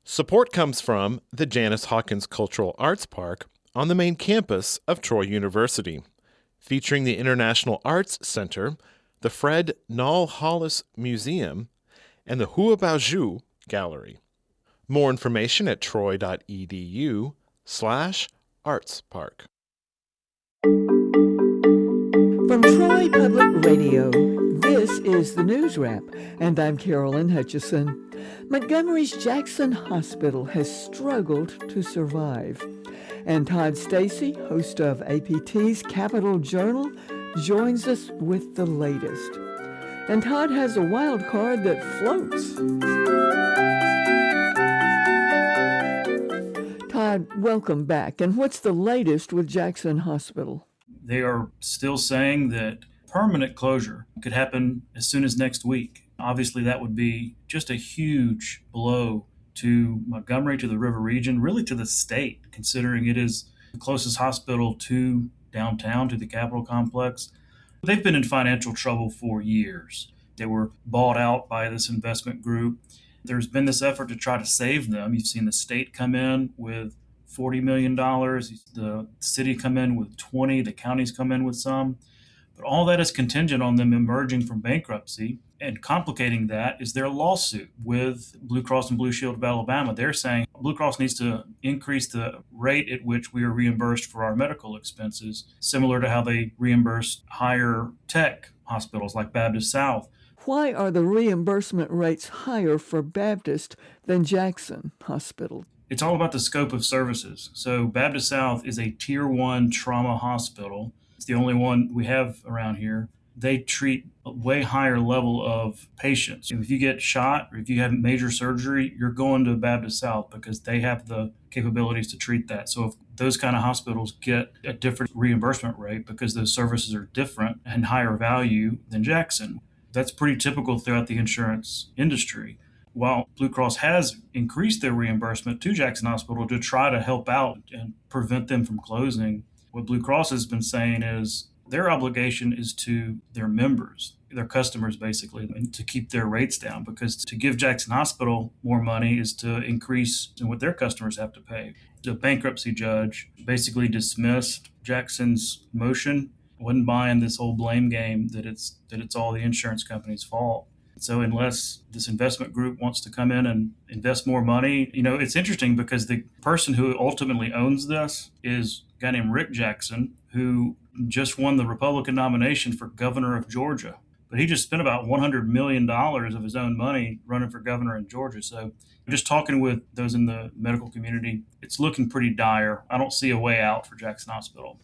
Support comes from the Janice Hawkins Cultural Arts Park on the main campus of Troy University, featuring the International Arts Center, the Fred Nall Hollis Museum, and the Huabaoju Gallery. More information at troy.edu/artspark. From Troy Public Radio, this is the Newswrap, and I'm Carolyn Hutchison. Montgomery's Jackson Hospital has struggled to survive. And Todd Stacy, host of APT's Capital Journal, joins us with the latest. And Todd has a wild card that floats. Todd, welcome back. And what's the latest with Jackson Hospital? They are still saying that permanent closure could happen as soon as next week. Obviously, that would be just a huge blow to Montgomery, to the river region, really to the state, considering it is the closest hospital to downtown, to the Capitol complex. They've been in financial trouble for years. They were bought out by this investment group. There's been this effort to try to save them. You've seen the state come in with $40 million, the city come in with 20, the counties come in with some. But all that is contingent on them emerging from bankruptcy. And complicating that is their lawsuit with Blue Cross and Blue Shield of Alabama. They're saying Blue Cross needs to increase the rate at which we are reimbursed for our medical expenses, similar to how they reimburse higher tech hospitals like Baptist South. Why are the reimbursement rates higher for Baptist than Jackson Hospital? It's all about the scope of services. So Baptist South is a Tier 1 trauma hospital. It's the only one we have around here. They treat a way higher level of patients. If you get shot or if you have major surgery, you're going to Baptist South because they have the capabilities to treat that. So if those kind of hospitals get a different reimbursement rate because those services are different and higher value than Jackson, that's pretty typical throughout the insurance industry. While Blue Cross has increased their reimbursement to Jackson Hospital to try to help out and prevent them from closing, what Blue Cross has been saying is their obligation is to their members, their customers basically, and to keep their rates down, because to give Jackson Hospital more money is to increase what their customers have to pay. The bankruptcy judge basically dismissed Jackson's motion, wasn't buying this whole blame game that it's all the insurance company's fault. So unless this investment group wants to come in and invest more money, it's interesting because the person who ultimately owns this is a guy named Rick Jackson, who just won the Republican nomination for governor of Georgia. But he just spent about $100 million of his own money running for governor in Georgia. So just talking with those in the medical community, it's looking pretty dire. I don't see a way out for Jackson Hospital.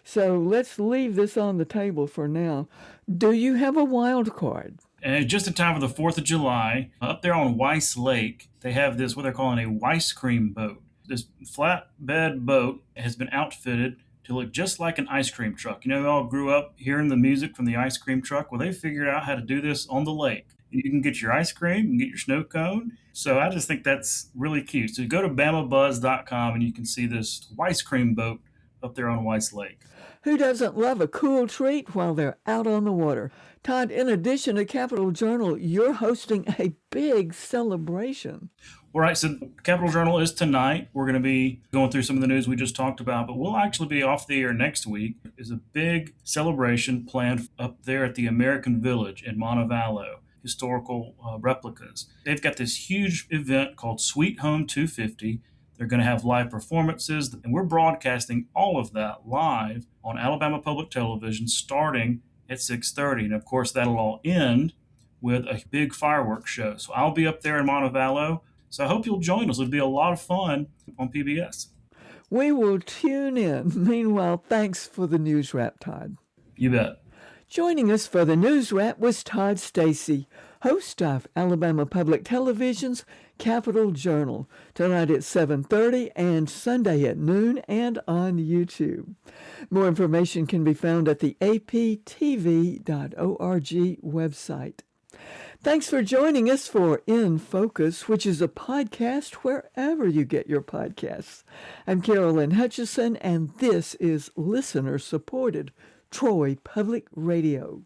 So let's leave this on the table for now. Do you have a wild card? And just in time for the 4th of July, up there on Weiss Lake, they have this, what they're calling a Weiss cream boat. This flatbed boat has been outfitted to look just like an ice cream truck. We all grew up hearing the music from the ice cream truck. Well, they figured out how to do this on the lake. You can get your ice cream, you can get your snow cone. So I just think that's really cute. So you go to bamabuzz.com and you can see this Weiss cream boat up there on Weiss Lake. Who doesn't love a cool treat while they're out on the water? Todd, in addition to Capital Journal, you're hosting a big celebration. All right, so Capital Journal is tonight. We're going to be going through some of the news we just talked about, but we'll actually be off the air next week. There's a big celebration planned up there at the American Village in Montevallo, historical replicas. They've got this huge event called Sweet Home 250. They're going to have live performances, and we're broadcasting all of that live on Alabama Public Television starting at 6:30. And of course, that'll all end with a big fireworks show. So I'll be up there in Montevallo. So I hope you'll join us. It'll be a lot of fun on PBS. We will tune in. Meanwhile, thanks for the news wrap, Todd. You bet. Joining us for the news wrap was Todd Stacy, host of Alabama Public Television's Capital Journal, tonight at 7:30 and Sunday at noon and on YouTube. More information can be found at the aptv.org website. Thanks for joining us for In Focus, which is a podcast wherever you get your podcasts. I'm Carolyn Hutchison, and this is listener-supported Troy Public Radio.